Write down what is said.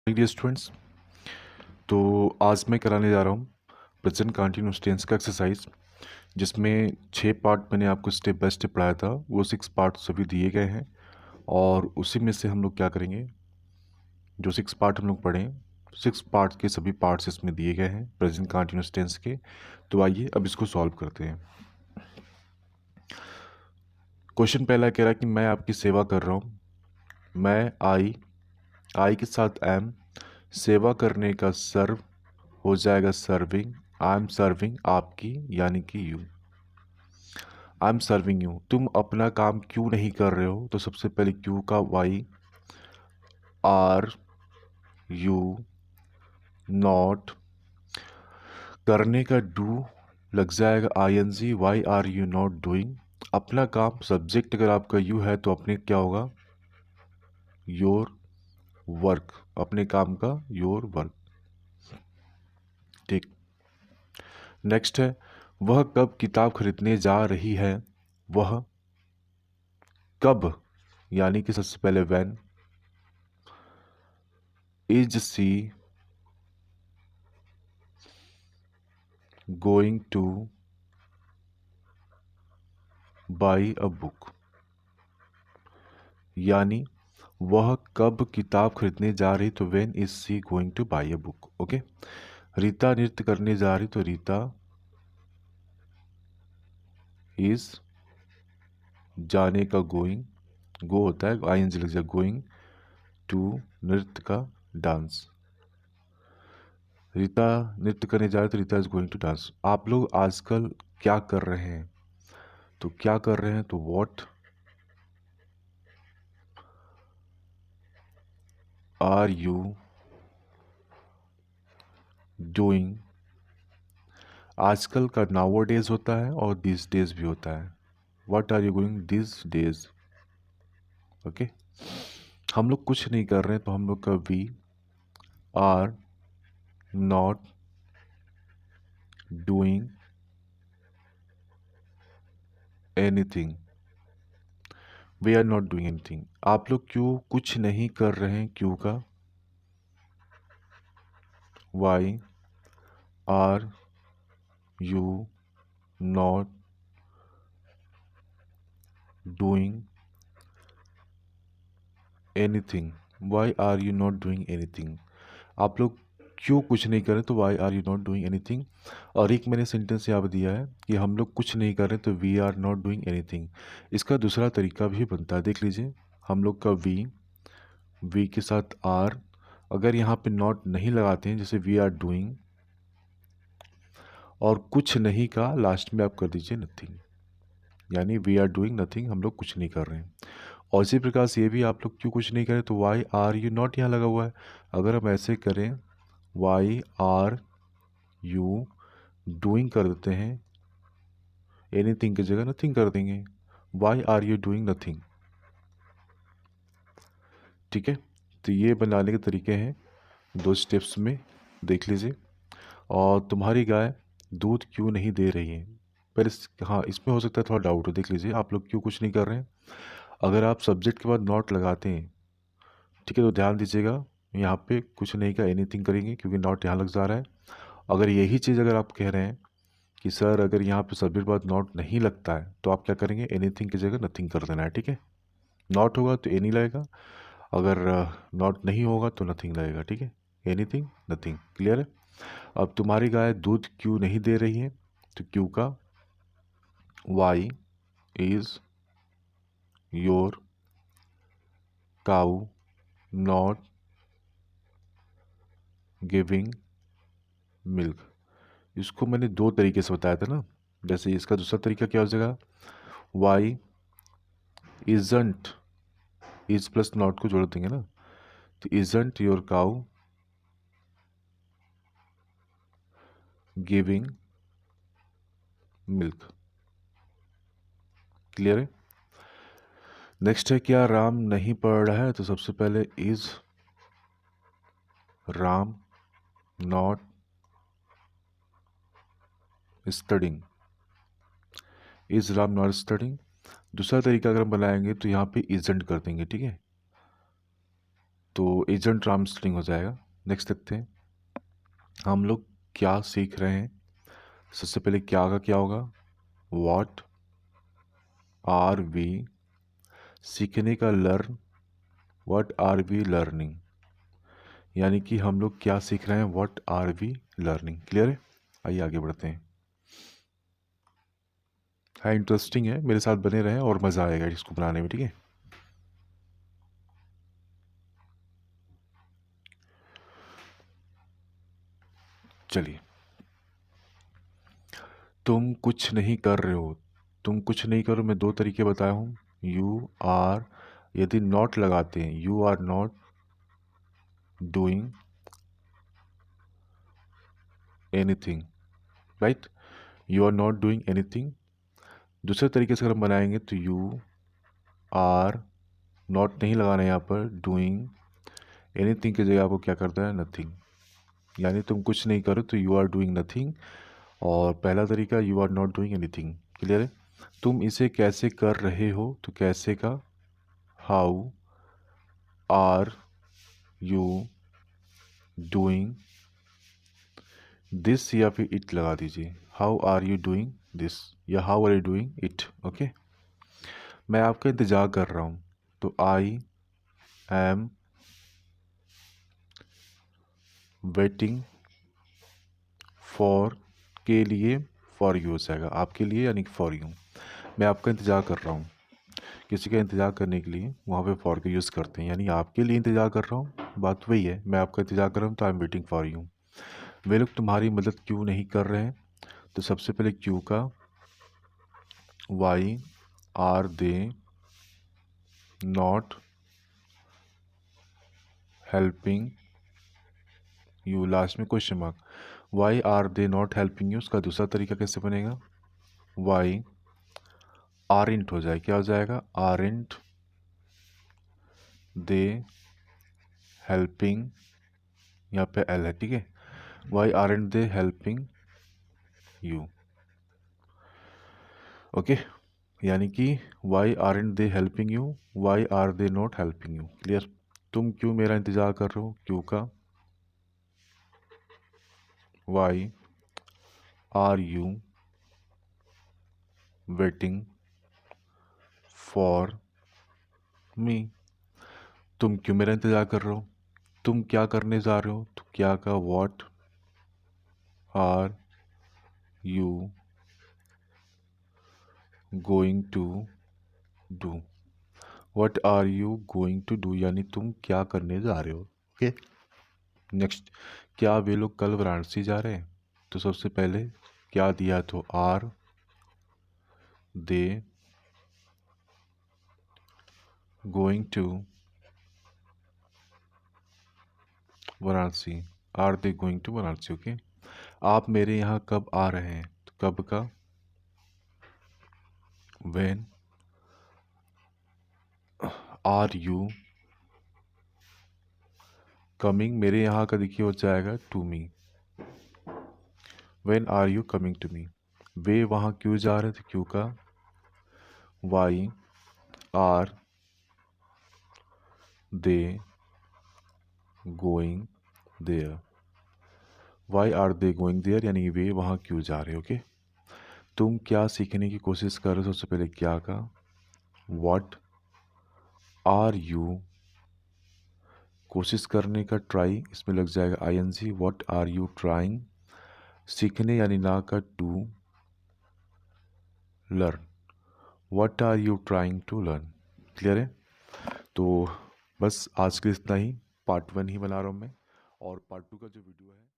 Dear students, तो आज मैं कराने जा रहा हूँ प्रेजेंट कंटिन्यूअस टेंस का एक्सरसाइज, जिसमें 6 पार्ट मैंने आपको स्टेप बाय स्टेप पढ़ाया था। वो 6 पार्ट सभी दिए गए हैं और उसी में से हम लोग क्या करेंगे, जो 6 पार्ट हम लोग पढ़ें, 6 पार्ट के सभी पार्ट्स इसमें दिए गए हैं प्रेजेंट कंटिन्यूअस टेंस के। तो आइए अब इसको सॉल्व करते हैं। क्वेश्चन पहला कह रहा है कि मैं आपकी सेवा कर रहा हूँ। मैं आई के साथ एम, सेवा करने का सर्व हो जाएगा सर्विंग। आई एम सर्विंग आपकी यानी कि you. I am serving you. तुम अपना काम क्यों नहीं कर रहे हो, तो सबसे पहले क्यू का वाई, आर यू नॉट, करने का डू लग जाएगा I N G, why are you not doing. अपना काम सब्जेक्ट अगर आपका यू है तो अपने क्या होगा, योर वर्क, अपने काम का योर वर्क। ठीक, नेक्स्ट है वह कब किताब खरीदने जा रही है। वह कब यानी कि सबसे पहले when, is she going to buy a book, यानी वह कब किताब खरीदने जा रही, तो when is she going to buy a book. Okay. Rita नृत्य करने जा रही, तो रीता इज, जाने का गोइंग, गो होता है आई एन जी लग जाए, गोइंग टू, नृत्य का डांस। रीता नृत्य करने जा रही तो Rita is going to dance. आप लोग आजकल क्या कर रहे हैं, तो क्या कर रहे हैं, तो व्हाट आर यू डूइंग। आजकल का नाउ डेज होता है और दिस डेज भी होता है। What are you going this days. Okay. हम लोग कुछ नहीं कर रहे हैं तो हम लोग का we are not doing anything, we are not doing anything. आप लोग क्यों कुछ नहीं कर रहे हैं, क्यों का why are you not doing anything, why are you not doing anything. आप लोग क्यों कुछ नहीं कर रहे तो why are you not doing anything. और एक मैंने सेंटेंस यहाँ पे दिया है कि हम लोग कुछ नहीं कर रहे तो we are not doing anything. इसका दूसरा तरीका भी बनता है, देख लीजिए। हम लोग का वी के साथ आर, अगर यहाँ पे नॉट नहीं लगाते हैं, जैसे वी आर डूइंग, और कुछ नहीं का लास्ट में आप कर दीजिए नथिंग, यानी वी आर डूइंग नथिंग, हम लोग कुछ नहीं कर रहे हैं। और इसी प्रकार से ये भी आप लोग क्यों कुछ नहीं करें, तो वाई आर यू नॉट यहाँ लगा हुआ है। अगर हम ऐसे करें, वाई आर यू डूइंग कर देते हैं, एनीथिंग की जगह नथिंग कर देंगे, why are you doing nothing. ठीक है, तो ये बनाने के तरीके हैं 2 स्टेप्स में, देख लीजिए। और तुम्हारी गाय दूध क्यों नहीं दे रही है, पर हाँ, इसमें हो सकता है थोड़ा डाउट हो, देख लीजिए। आप लोग क्यों कुछ नहीं कर रहे हैं, अगर आप सब्जेक्ट के बाद नॉट लगाते हैं, ठीक है, तो ध्यान दीजिएगा, यहाँ पे कुछ नहीं का एनीथिंग करेंगे क्योंकि नॉट यहाँ लग जा रहा है। अगर यही चीज़ अगर आप कह रहे हैं कि सर अगर यहाँ पे सब्जेक्ट बाद नॉट नहीं लगता है, तो आप क्या करेंगे, एनीथिंग की जगह नथिंग कर देना है। ठीक है, नॉट होगा तो एनी लगेगा, अगर नॉट नहीं होगा तो नथिंग लगेगा। ठीक है, एनीथिंग नथिंग, क्लियर है। अब तुम्हारी गाय दूध क्यों नहीं दे रही है, तो क्यों का why is your cow not giving milk. इसको मैंने 2 तरीके से बताया था ना, जैसे इसका दूसरा तरीका क्या हो जाएगा, why isn't, is plus not को जोड़ देंगे ना, तो isn't your cow giving milk. Clear है। नेक्स्ट है क्या राम नहीं पढ़ रहा है, तो सबसे पहले is Ram not studying, is Ram not studying. दूसरा तरीका अगर हम बनाएंगे तो यहाँ पे इजेंट कर देंगे। ठीक है, तो एजेंट ट्रांसलिंग हो जाएगा। नेक्स्ट देखते हैं हम लोग क्या सीख रहे हैं। सबसे पहले क्या का क्या होगा, व्हाट आर वी, सीखने का learn, what are we learning, यानी कि हम लोग क्या सीख रहे हैं, what are we learning. Clear है? आइए आगे बढ़ते हैं। हाँ इंटरेस्टिंग है, मेरे साथ बने रहें और मज़ा आएगा इसको बनाने में, ठीक है। चलिए, तुम कुछ नहीं कर रहे हो। तुम कुछ नहीं करो, मैं दो तरीके बताया हूँ। यू आर, यदि नॉट लगाते हैं, you are not doing anything, right, you are not doing anything. दूसरे तरीके से अगर हम बनाएंगे तो यू आर, नॉट नहीं लगाना है यहाँ पर, डूइंग एनीथिंग की जगह आपको क्या करता है, नथिंग, यानी तुम कुछ नहीं करो तो यू आर डूइंग नथिंग। और पहला तरीका you are not doing anything. Clear है? तुम इसे कैसे कर रहे हो, तो कैसे का how are you doing this, या फिर इट लगा दीजिए। How are you doing this या how are you doing it. Okay, मैं आपका इंतज़ार कर रहा हूँ, तो आई एम वेटिंग फॉर, के लिए फॉर यू हो जाएगा, आपके लिए यानी फॉर यू। मैं आपका इंतज़ार कर रहा हूँ, किसी का इंतज़ार करने के लिए वहाँ पे फॉर का यूज़ करते हैं, यानी आपके लिए इंतज़ार कर रहा हूँ, बात वही है। मैं आपका इंतज़ार कर रहा हूँ तो I am waiting for you. वे लोग तुम्हारी मदद क्यों नहीं कर रहे हैं, तो सबसे पहले क्यों का why are they not helping you, last में question mark. Why are they not helping you, उसका दूसरा तरीका कैसे बनेगा, वाई आरेंट हो जाए, क्या हो जाएगा, आरेंट दे हेल्पिंग, यहाँ पे एल है, ठीक है। Why aren't they helping you, okay, यानी कि why aren't they helping you, why are they not helping you. Clear? तुम क्यों मेरा इंतज़ार कर रहे हो, क्यों का why are you waiting for me, तुम क्यों मेरा इंतज़ार कर रहे हो, तुम क्या करने जा रहे हो, तो क्या का what are you going to do, what are you going to do, यानी तुम क्या करने जा रहे हो। ओके, नेक्स्ट, क्या वे लोग कल वाराणसी जा रहे हैं, तो सबसे पहले क्या दिया, तो are they going to Varanasi, are they going to Varanasi. Okay, आप मेरे यहाँ कब आ रहे हैं, तो कब का व्हेन आर यू कमिंग, मेरे यहाँ का देखिए हो जाएगा to me, when are you coming to me. वे वहाँ क्यों जा रहे थे, क्यों का why are they going there, why are they going there, यानी वे वहाँ क्यों जा रहे, ओके। तुम क्या सीखने की कोशिश कर रहे हो, सबसे पहले क्या का व्हाट आर यू, कोशिश करने का ट्राई, इसमें लग जाएगा I N G, what are you trying, सीखने यानी ना का to learn, what are you trying to learn. Clear है? तो बस आज के लिए इतना ही, पार्ट 1 ही बना रहा हूँ मैं, और पार्ट 2 का जो वीडियो है